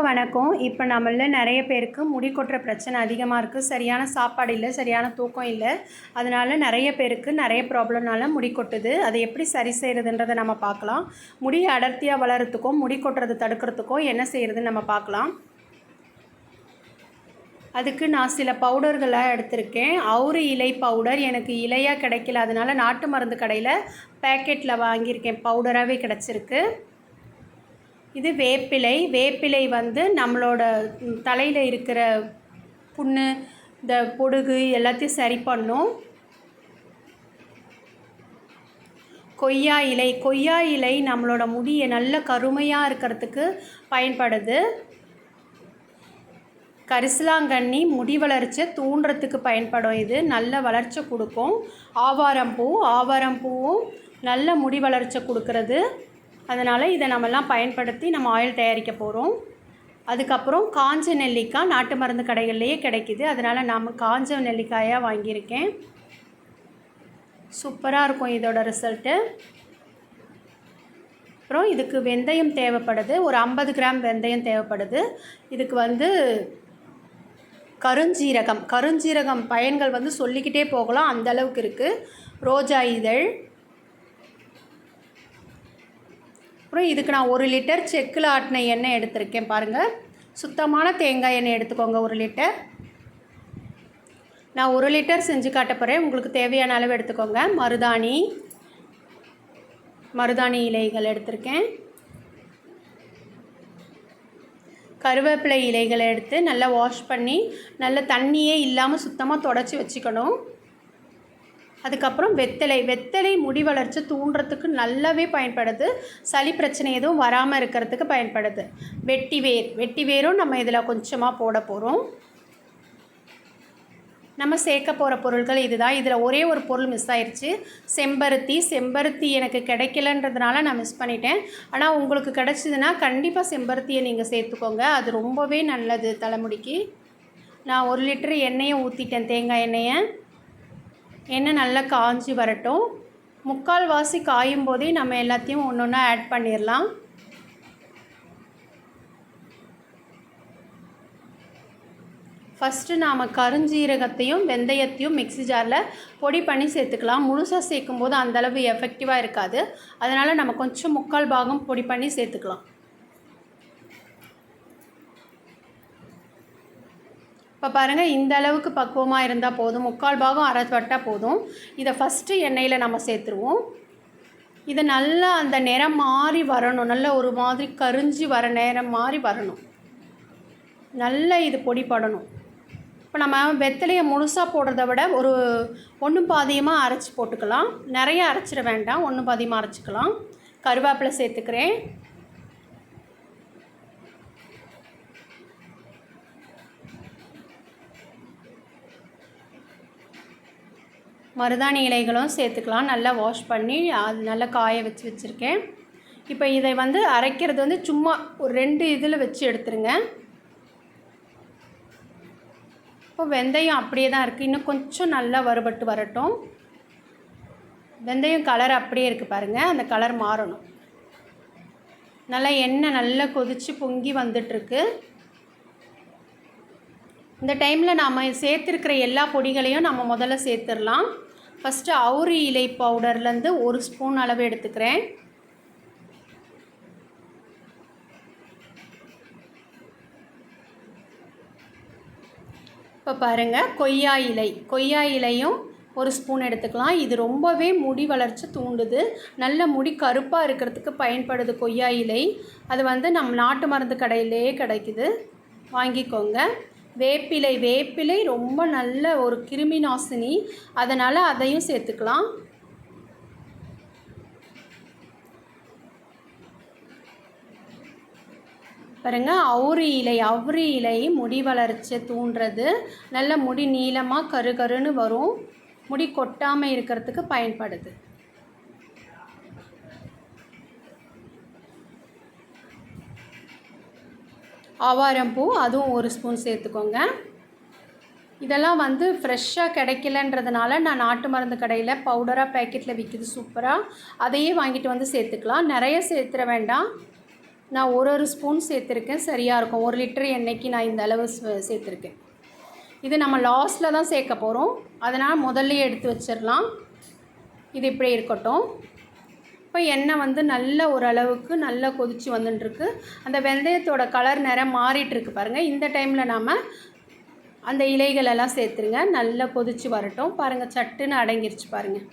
வணக்கம். இப்போ நம்மள நிறைய பேருக்கு முடி கொட்டுற பிரச்சனை அதிகமாக இருக்குது. சரியான சாப்பாடு இல்லை, சரியான தூக்கம் இல்லை. அதனால நிறைய பேருக்கு நிறைய ப்ராப்ளம்னால முடி கொட்டுது. அதை எப்படி சரி செய்கிறதுன்றதை நம்ம பார்க்கலாம். முடி அடர்த்தியாக வளர்கிறதுக்கும் முடி கொட்டுறதை தடுக்கிறதுக்கும் என்ன செய்கிறதுன்னு நம்ம பார்க்கலாம். அதுக்கு நான் சில பவுடர்களை எடுத்திருக்கேன். அவுரி இலை பவுடர் எனக்கு இலையாக கிடைக்கல, அதனால் நாட்டு மருந்து கடையில் பேக்கெட்டில் வாங்கியிருக்கேன். பவுடராகவே கிடச்சிருக்கு. இது வேப்பிலை வந்து நம்மளோட தலையில் இருக்கிற புண்ணு, இந்த பொடுகு எல்லாத்தையும் சரி பண்ணும். கொய்யா இலை நம்மளோட முடியை நல்ல கருமையாக இருக்கிறதுக்கு பயன்படுது. கரிசலாங்கண்ணி முடி வளர்ச்சி தூண்டுறதுக்கு பயன்படும். இது நல்ல வளர்ச்சி கொடுக்கும். ஆவாரம் பூவும் நல்ல முடி வளர்ச்சி கொடுக்கறது. அதனால் இதை நம்மெல்லாம் பயன்படுத்தி நம்ம ஆயில் தயாரிக்க போகிறோம். அதுக்கப்புறம் காஞ்ச நெல்லிக்காய் நாட்டு மருந்து கடைகள்லேயே கிடைக்கிது. அதனால் நான் காஞ்ச நெல்லிக்காயாக வாங்கியிருக்கேன். சூப்பராக இருக்கும் இதோட ரிசல்ட்டு. அப்புறம் இதுக்கு வெந்தயம் தேவைப்படுது. ஒரு 50 கிராம் வெந்தயம் தேவைப்படுது. இதுக்கு வந்து கருஞ்சீரகம் பயன்கள் வந்து சொல்லிக்கிட்டே போகலாம், அந்தளவுக்கு இருக்குது. ரோஜா இதழ். அப்புறம் இதுக்கு நான் 1 லிட்டர் செக்கில் ஆட்டின எண்ணெய் எடுத்திருக்கேன். பாருங்கள், சுத்தமான தேங்காய் எண்ணெய் எடுத்துக்கோங்க. 1 லிட்டர். நான் 1 லிட்டர் செஞ்சு காட்ட போகிறேன். உங்களுக்கு தேவையான அளவு எடுத்துக்கோங்க. மருதாணி இலைகள் எடுத்திருக்கேன். கருவேப்பிலை இலைகளை எடுத்து நல்லா வாஷ் பண்ணி நல்ல தண்ணியே இல்லாமல் சுத்தமாக தொடச்சி வச்சுக்கணும். அதுக்கப்புறம் வெத்தலை முடி வளர்ச்சி தூண்டுறதுக்கு நல்லாவே பயன்படுது. சளி பிரச்சனை எதுவும் வராமல் இருக்கிறதுக்கு பயன்படுது. வெட்டி வேரும் நம்ம இதில் கொஞ்சமாக போட போகிறோம். நம்ம சேர்க்க போகிற பொருட்கள் இதுதான். இதில் ஒரே ஒரு பொருள் மிஸ் ஆயிடுச்சு, செம்பருத்தி எனக்கு கிடைக்கலன்றதுனால நான் மிஸ் பண்ணிட்டேன். ஆனால் உங்களுக்கு கிடச்சிதுன்னா கண்டிப்பாக செம்பருத்தியை நீங்கள் சேர்த்துக்கோங்க. அது ரொம்பவே நல்லது தலைமுடிக்கு. நான் 1 லிட்டர் எண்ணெயை ஊற்றிட்டேன், தேங்காய் எண்ணெய் நல்லா காஞ்சி வரட்டும். 3/4 வாசி காயும் போதே நம்ம எல்லாத்தையும் ஒன்று ஒன்றா ஆட் பண்ணிடலாம். ஃபஸ்ட்டு நாம் கருஞ்சீரகத்தையும் வெந்தயத்தையும் மிக்ஸி ஜாரில் பொடி பண்ணி சேர்த்துக்கலாம். முழுசாக சேர்க்கும்போது அந்தளவு எஃபெக்டிவாக இருக்காது. அதனால் நம்ம கொஞ்சம் 3/4 பாகம் பொடி பண்ணி சேர்த்துக்கலாம். இப்போ பாருங்கள், இந்த அளவுக்கு பக்குவமாக இருந்தால் போதும். 3/4 பாகம் அரைப்பட்டால் போதும். இதை ஃபஸ்ட்டு எண்ணெயில் நம்ம சேர்த்துருவோம். இதை நல்லா அந்த நிறம் மாறி வரணும். நல்ல ஒரு மாதிரி கரிஞ்சி வர நேரம் மாறி வரணும். நல்லா இது பொடி படணும். இப்போ நம்ம வெத்தலையை முழுசாக போடுறத விட ஒரு 1 பாதியமாக அரைச்சி போட்டுக்கலாம். நிறைய அரைச்சிட வேண்டாம், 1 பாதியமாக அரைச்சிக்கலாம். கருவேப்பிலை சேர்த்துக்கிறேன். மருதாணி இலைகளும் சேர்த்துக்கலாம். நல்லா வாஷ் பண்ணி அது நல்லா காய வச்சுருக்கேன். இப்போ இதை வந்து அரைக்கிறது வந்து சும்மா ஒரு 2 இதில் வச்சு எடுத்துருங்க. இப்போ வெந்தயம் அப்படியே தான் இருக்குது, இன்னும் கொஞ்சம் நல்லா வறுபட்டு வரட்டும். வெந்தயம் கலர் அப்படியே இருக்குது பாருங்கள், அந்த கலர் மாறணும். நல்லா எண்ணெய் நல்லா கொதித்து பொங்கி வந்துட்டுருக்கு. இந்த டைமில் நாம் சேர்த்துருக்கிற எல்லா பொடிகளையும் நம்ம முதல்ல சேர்த்துடலாம். ஃபஸ்ட்டு அவுரி இலை பவுடர்லேருந்து 1 ஸ்பூன் அளவு எடுத்துக்கிறேன். இப்போ பாருங்கள், கொய்யா இலையும் 1 ஸ்பூன் எடுத்துக்கலாம். இது ரொம்பவே முடி வளர்ச்சி தூண்டுது. நல்ல முடி கருப்பாக இருக்கிறதுக்கு பயன்படுது கொய்யா இலை. அது வந்து நம்ம நாட்டு மருந்து கடையிலேயே கிடைக்குது, வாங்கிக்கோங்க. வேப்பிலை ரொம்ப நல்ல ஒரு கிருமி நாசினி, அதனால் அதையும் சேர்த்துக்கலாம். பாருங்கள், அவுரி இலை முடி வளர்ச்சி தூண்டுறது. நல்ல முடி நீளமாக கருன்னு வரும். முடி கொட்டாமல் இருக்கிறதுக்கு பயன்படுது. ஆவாரம்பூ அதுவும் 1 ஸ்பூன் சேர்த்துக்கோங்க. இதெல்லாம் வந்து ஃப்ரெஷ்ஷாக கிடைக்கலன்றதுனால நான் நாட்டு மருந்து கடையில் பவுடராக பேக்கெட்டில் விற்கிது சூப்பராக, அதையே வாங்கிட்டு வந்து சேர்த்துக்கலாம். நிறைய சேர்த்துற வேண்டாம். நான் ஒரு ஸ்பூன் சேர்த்துருக்கேன், சரியாக இருக்கும். 1 லிட்டர் எண்ணெய்க்கு நான் இந்த அளவு சேர்த்துருக்கேன். இது நம்ம லாஸ்ட்டில் தான் சேர்க்க போகிறோம், அதனால் முதல்லையே எடுத்து வச்சிடலாம். இது இப்படி இருக்கட்டும். இப்போ எண்ணெய் வந்து நல்ல ஓரளவுக்கு நல்லா கொதித்து வந்துட்டுருக்கு. அந்த வெந்தயத்தோட கலர் நிறம் மாறிட்டுருக்கு பாருங்கள். இந்த டைமில் நாம் அந்த இலைகளெல்லாம் சேர்த்துருங்க. நல்லா கொதித்து வரட்டும். பாருங்கள், சட்டுன்னு அடங்கிருச்சு பாருங்கள்.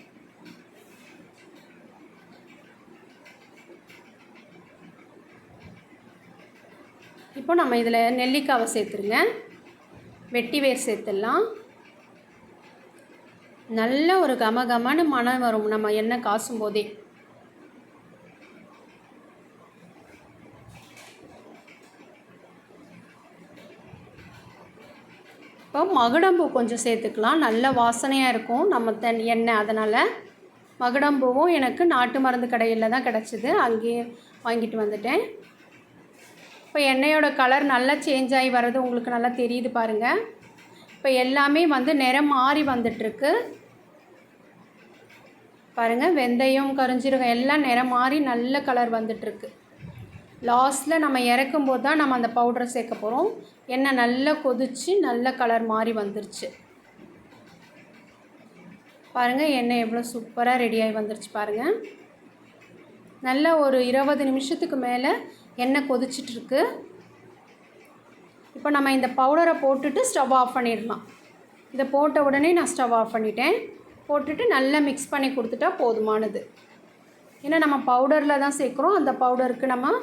இப்போ நம்ம இதில் நெல்லிக்காவை சேர்த்துருங்க. வெட்டி வேர் சேர்த்துடலாம். நல்ல ஒரு கமகமான மனம் வரும் நம்ம எண்ணெய் காசும் போதே. இப்போ மகுடம்பூ கொஞ்சம் சேர்த்துக்கலாம், நல்ல வாசனையாக இருக்கும் நம்ம எண்ணெய். அதனால் மகுடம்பூவும் எனக்கு நாட்டு மருந்து கடையில் தான் கிடச்சிது, அங்கேயே வாங்கிட்டு வந்துட்டேன். இப்போ எண்ணெயோட கலர் நல்லா சேஞ்ச் ஆகி வர்றது உங்களுக்கு நல்லா தெரியுது பாருங்கள். இப்போ எல்லாமே வந்து நிறம் மாறி வந்துட்டுருக்கு பாருங்கள். வெந்தயம், கருஞ்சீரகம் எல்லாம் நிறம் மாறி நல்ல கலர் வந்துட்டுருக்கு. லாஸ்ட்டில் நம்ம இறக்கும்போது தான் நம்ம அந்த பவுடரை சேர்க்க போகிறோம். எண்ணெய் நல்லா கொதித்து நல்ல கலர் மாறி வந்துருச்சு பாருங்கள். எண்ணெய் எவ்வளோ சூப்பராக ரெடியாகி வந்துருச்சு பாருங்கள். நல்ல ஒரு 20 நிமிஷத்துக்கு மேலே எண்ணெய் கொதிச்சிட்ருக்கு. இப்போ நம்ம இந்த பவுடரை போட்டுட்டு ஸ்டவ் ஆஃப் பண்ணிடலாம். இதை போட்ட உடனே நான் ஸ்டவ் ஆஃப் பண்ணிட்டேன். போட்டுட்டு நல்லா மிக்ஸ் பண்ணி கொடுத்துட்டா போதுமானது. ஏன்னா நம்ம பவுடரில் தான் சேர்க்குறோம், அந்த பவுடருக்கு நம்ம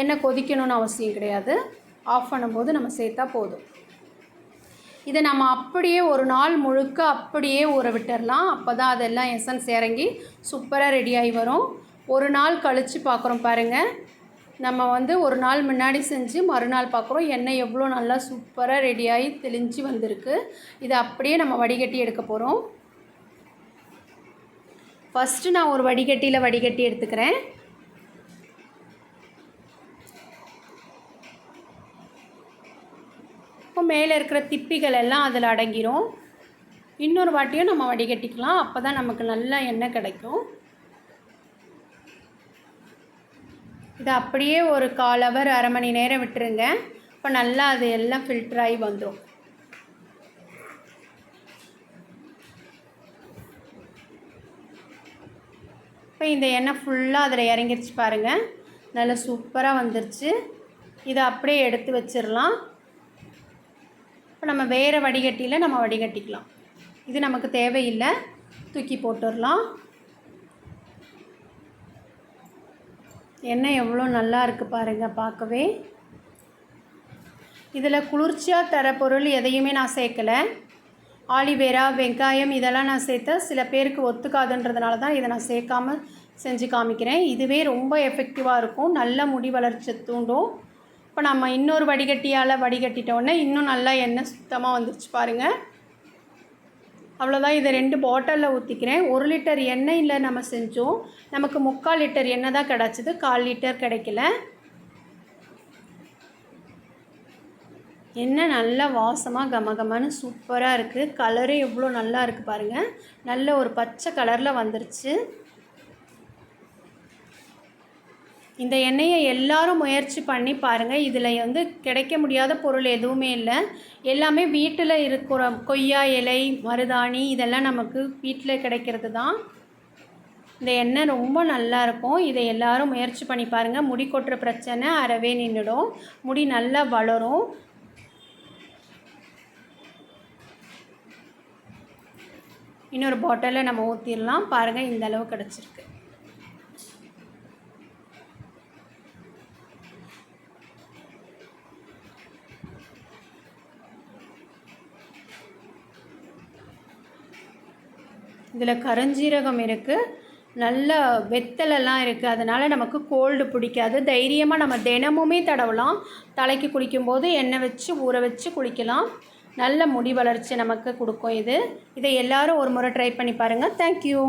எண்ணெய் கொதிக்கணும்னு அவசியம் கிடையாது. ஆஃப் பண்ணும்போது நம்ம சேர்த்தா போதும். இதை நம்ம அப்படியே ஒரு நாள் முழுக்க அப்படியே ஊற விட்டுடலாம். அப்போ தான் அதெல்லாம் எசன்ஸ் இறங்கி சூப்பராக ரெடியாகி வரும். ஒரு நாள் கழித்து பார்க்குறோம் பாருங்கள். நம்ம வந்து ஒரு நாள் முன்னாடி செஞ்சு மறுநாள் பார்க்குறோம் எண்ணெய் எவ்வளோ நல்லா சூப்பராக ரெடியாகி தெளிஞ்சு வந்திருக்கு. இதை அப்படியே நம்ம வடிகட்டி எடுக்க போகிறோம். ஃபஸ்ட்டு நான் ஒரு வடிகட்டியில் வடிகட்டி எடுத்துக்கிறேன். இப்போ மேலே இருக்கிற திப்பிகள் எல்லாம் அதில் அடங்கிரும். இன்னொரு வாட்டியும் நம்ம வடிகட்டிக்கலாம், அப்போ தான் நமக்கு நல்லா எண்ணெய் கிடைக்கும். இதை அப்படியே ஒரு 1/4 ஹவர், அரை மணி நேரம் விட்டுருங்க. இப்போ நல்லா அது எல்லாம் ஃபில்டர் ஆகி வந்துடும். இப்போ இந்த எண்ணெய் ஃபுல்லாக அதில் இறங்கிருச்சு பாருங்கள். நல்லா சூப்பராக வந்துருச்சு. இதை அப்படியே எடுத்து வச்சிடலாம். இப்போ நம்ம வேறு வடிகட்டியில் நம்ம வடிகட்டிக்கலாம். இது நமக்கு தேவையில்லை, தூக்கி போட்டுடலாம். எண்ணெய் எவ்வளோ நல்லா இருக்குது பாருங்கள் பார்க்கவே. இதில் குளிர்ச்சியாக தர பொருள் எதையுமே நான் சேர்க்கலை. ஆலிவேரா, வெங்காயம் இதெல்லாம் நான் சேர்த்தா சில பேருக்கு ஒத்துக்காதுன்றதுனால தான் இதை நான் சேர்க்காமல் செஞ்சு காமிக்கிறேன். இதுவே ரொம்ப எஃபெக்டிவாக இருக்கும், நல்ல முடி வளர்ச்சி தூண்டும். இப்போ நம்ம இன்னொரு வடிகட்டியால் வடிகட்டிட்டோடனே இன்னும் நல்லா எண்ணெய் சுத்தமாக வந்துருச்சு பாருங்கள். அவ்வளோதான். இதை 2 பாட்டிலில் ஊற்றிக்கிறேன். 1 லிட்டர் எண்ணெயில் நம்ம செஞ்சோம், நமக்கு 3/4 லிட்டர் எண்ணெய் தான் கிடச்சிது, 1/4 லிட்டர் கிடைக்கல. எண்ணெய் நல்லா வாசமாக கமகமன்னு சூப்பராக இருக்குது. கலரே எவ்வளோ நல்லா இருக்குது பாருங்கள். நல்ல ஒரு பச்சை கலரில் வந்துருச்சு. இந்த எண்ணெயை எல்லாரும் முயற்சி பண்ணி பாருங்கள். இதில் வந்து கிடைக்க முடியாத பொருள் எதுவுமே இல்லை. எல்லாமே வீட்டில் இருக்கிற கொய்யா இலை, மருதாணி இதெல்லாம் நமக்கு வீட்டில் கிடைக்கிறது தான். இந்த எண்ணெய் ரொம்ப நல்லாயிருக்கும். இதை எல்லாரும் முயற்சி பண்ணி பாருங்கள். முடி கொட்டுற பிரச்சனை அறவே நின்றுடும், முடி நல்லா வளரும். இன்னொரு பாட்டிலில் நம்ம ஊற்றிடலாம். பாருங்கள், இந்த அளவு கிடச்சிருக்கு. இதில் கருஞ்சீரகம் இருக்குது, நல்ல வெத்தலெல்லாம் இருக்குது. அதனால் நமக்கு கோல்டு பிடிக்காது. தைரியமாக நம்ம தினமுமே தடவலாம். தலைக்கு குளிக்கும்போது எண்ணெய் வச்சு ஊற வச்சு குளிக்கலாம். நல்ல முடி வளர்ச்சி நமக்கு கொடுக்கும் இது. இதை எல்லோரும் ஒரு முறை ட்ரை பண்ணி பாருங்கள். தேங்க்யூ.